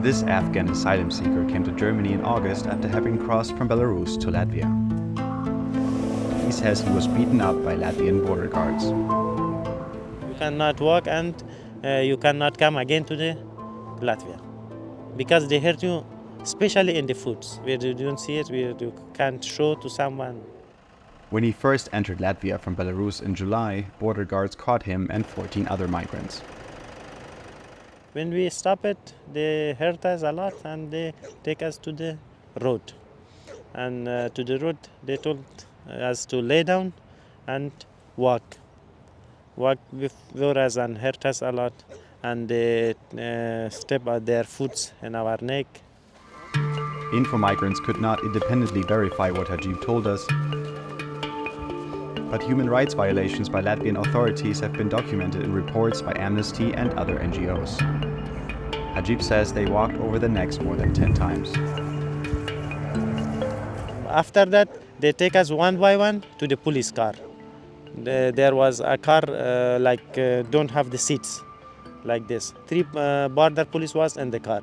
This Afghan asylum seeker came to Germany in August after having crossed from Belarus to Latvia. He says he was beaten up by Latvian border guards. You cannot walk and you cannot come again to the Latvia because they hurt you, especially in the foods where you don't see it, where you can't show to someone. When he first entered Latvia from Belarus in July, border guards caught him and 14 other migrants. When we stop it, they hurt us a lot and they take us to the road. And to the road, they told us to lay down and walk. Walk before us and hurt us a lot. And they step out their foot in our neck. InfoMigrants could not independently verify what Hajib told us, but human rights violations by Latvian authorities have been documented in reports by Amnesty and other NGOs. Hajib says they walked over the necks more than 10 times. After that, they take us one by one to the police car. There was a car don't have the seats, like this. 3 border police was in the car.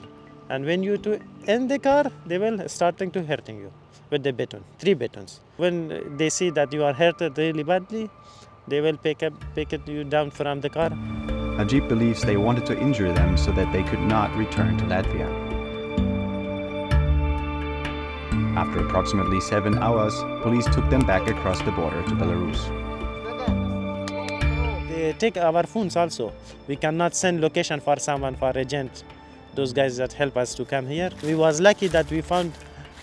And when you two in the car, they will starting to hurting you with the baton, 3 batons. When they see that you are hurt really badly, they will pick you down from the car. Hajib believes they wanted to injure them so that they could not return to Latvia. After approximately 7 hours, police took them back across the border to Belarus. They take our phones also. We cannot send location for someone, for agent, those guys that help us to come here. We was lucky that we found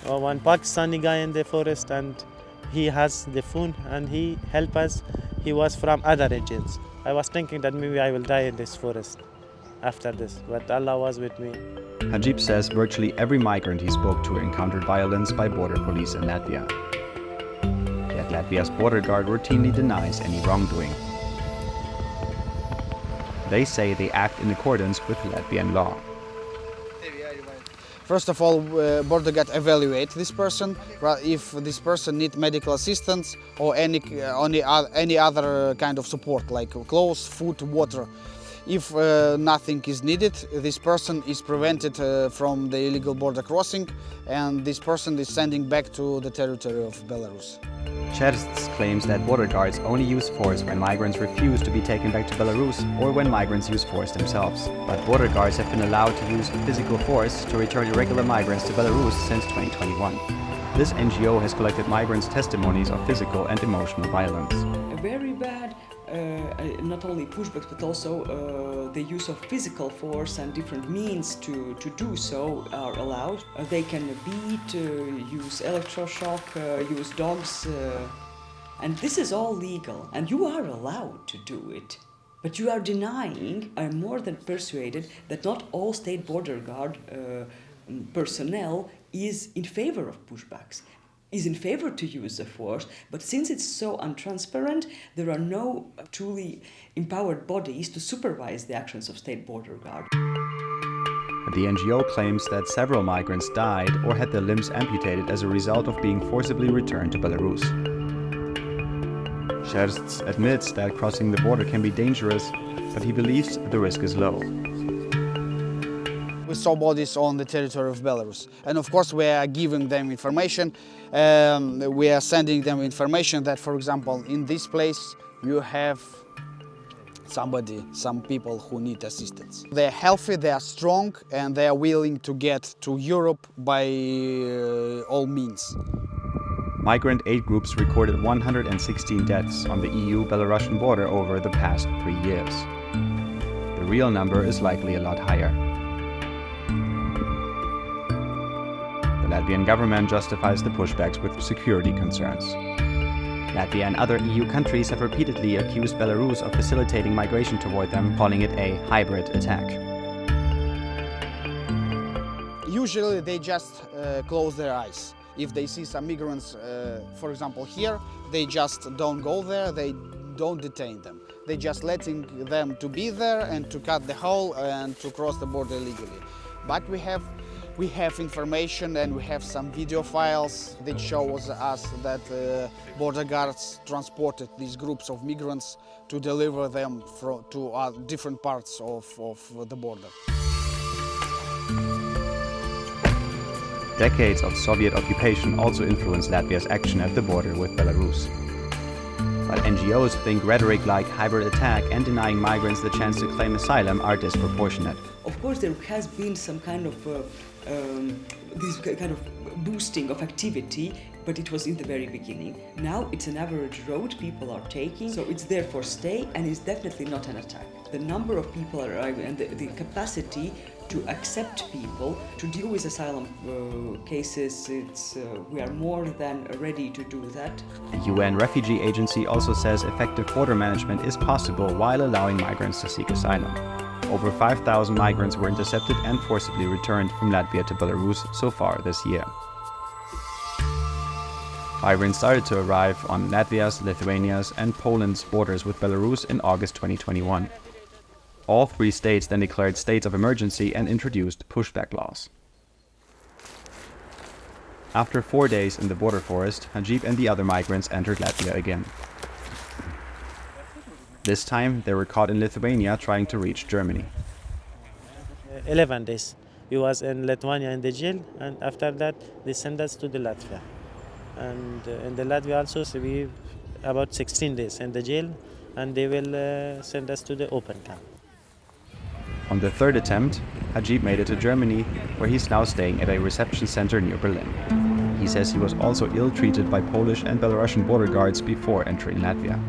one Pakistani guy in the forest and he has the phone and he helped us. He was from other agents. I was thinking that maybe I will die in this forest after this, but Allah was with me. Hajib says virtually every migrant he spoke to encountered violence by border police in Latvia. Yet Latvia's border guard routinely denies any wrongdoing. They say they act in accordance with Latvian law. First of all, border guard evaluate this person. If this person needs medical assistance or any other kind of support, like clothes, food, water. If nothing is needed, this person is prevented from the illegal border crossing, and this person is sending back to the territory of Belarus. Čersts claims that border guards only use force when migrants refuse to be taken back to Belarus or when migrants use force themselves. But border guards have been allowed to use physical force to return irregular migrants to Belarus since 2021. This NGO has collected migrants' testimonies of physical and emotional violence. Very bad, not only pushbacks, but also the use of physical force and different means to do so are allowed. They can beat, use electroshock, use dogs, and this is all legal, and you are allowed to do it. But you are denying, I'm more than persuaded, that not all state border guard personnel is in favor of pushbacks, is in favor to use the force, but since it's so untransparent, there are no truly empowered bodies to supervise the actions of state border guard. The NGO claims that several migrants died or had their limbs amputated as a result of being forcibly returned to Belarus. Čersts admits that crossing the border can be dangerous, but he believes the risk is low. We saw bodies on the territory of Belarus, and of course we are giving them information. We are sending them information that, for example, in this place you have some people who need assistance. They are healthy, they are strong, and they are willing to get to Europe by all means. Migrant aid groups recorded 116 deaths on the EU-Belarusian border over the past 3 years. The real number is likely a lot higher. The Latvian government justifies the pushbacks with security concerns. Latvia and other EU countries have repeatedly accused Belarus of facilitating migration toward them, calling it a hybrid attack. Usually they just close their eyes. If they see some migrants, for example here, they just don't go there, they don't detain them. They just letting them to be there and to cut the hole and to cross the border legally. But we have information and we have some video files that shows us that border guards transported these groups of migrants to deliver them to different parts of the border. Decades of Soviet occupation also influenced Latvia's action at the border with Belarus. But NGOs think rhetoric like hybrid attack and denying migrants the chance to claim asylum are disproportionate. Of course, there has been some kind of this kind of boosting of activity, but it was in the very beginning. Now it's an average road people are taking, so it's there for stay, and it's definitely not an attack. The number of people arriving and the capacity to accept people, to deal with asylum cases, we are more than ready to do that. The UN Refugee Agency also says effective border management is possible while allowing migrants to seek asylum. Over 5,000 migrants were intercepted and forcibly returned from Latvia to Belarus so far this year. Migrants started to arrive on Latvia's, Lithuania's, and Poland's borders with Belarus in August 2021. All three states then declared states of emergency and introduced pushback laws. After 4 days in the border forest, Hajib and the other migrants entered Latvia again. This time, they were caught in Lithuania trying to reach Germany. 11 days. We was in Lithuania in the jail, and after that, they sent us to the Latvia. And in the Latvia also, so we about 16 days in the jail, and they will send us to the open camp. On the third attempt, Hajib made it to Germany, where he's now staying at a reception center near Berlin. He says he was also ill-treated by Polish and Belarusian border guards before entering Latvia.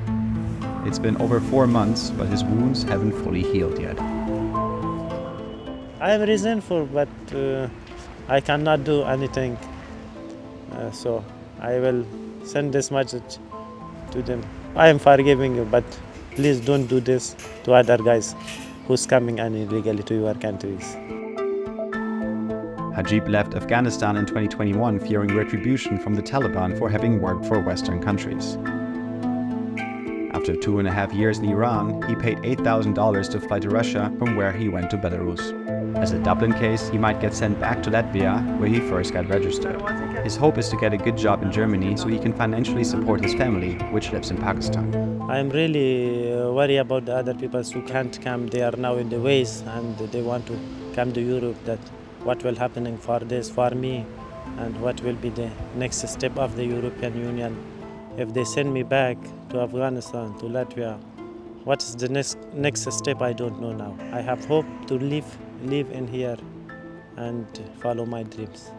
It's been over 4 months, but his wounds haven't fully healed yet. I am resentful, but I cannot do anything. So I will send this message to them. I am forgiving you, but please don't do this to other guys who's coming illegally to your countries. Hajib left Afghanistan in 2021 fearing retribution from the Taliban for having worked for Western countries. After 2.5 years in Iran, he paid $8,000 to fly to Russia, from where he went to Belarus. As a Dublin case, he might get sent back to Latvia, where he first got registered. His hope is to get a good job in Germany so he can financially support his family, which lives in Pakistan. I'm really worried about the other people who can't come. They are now in the ways and they want to come to Europe. That what will happen for this, for me, and what will be the next step of the European Union. If they send me back to Afghanistan, to Latvia, what is the next step? I don't know now. I have hope to live in here and follow my dreams.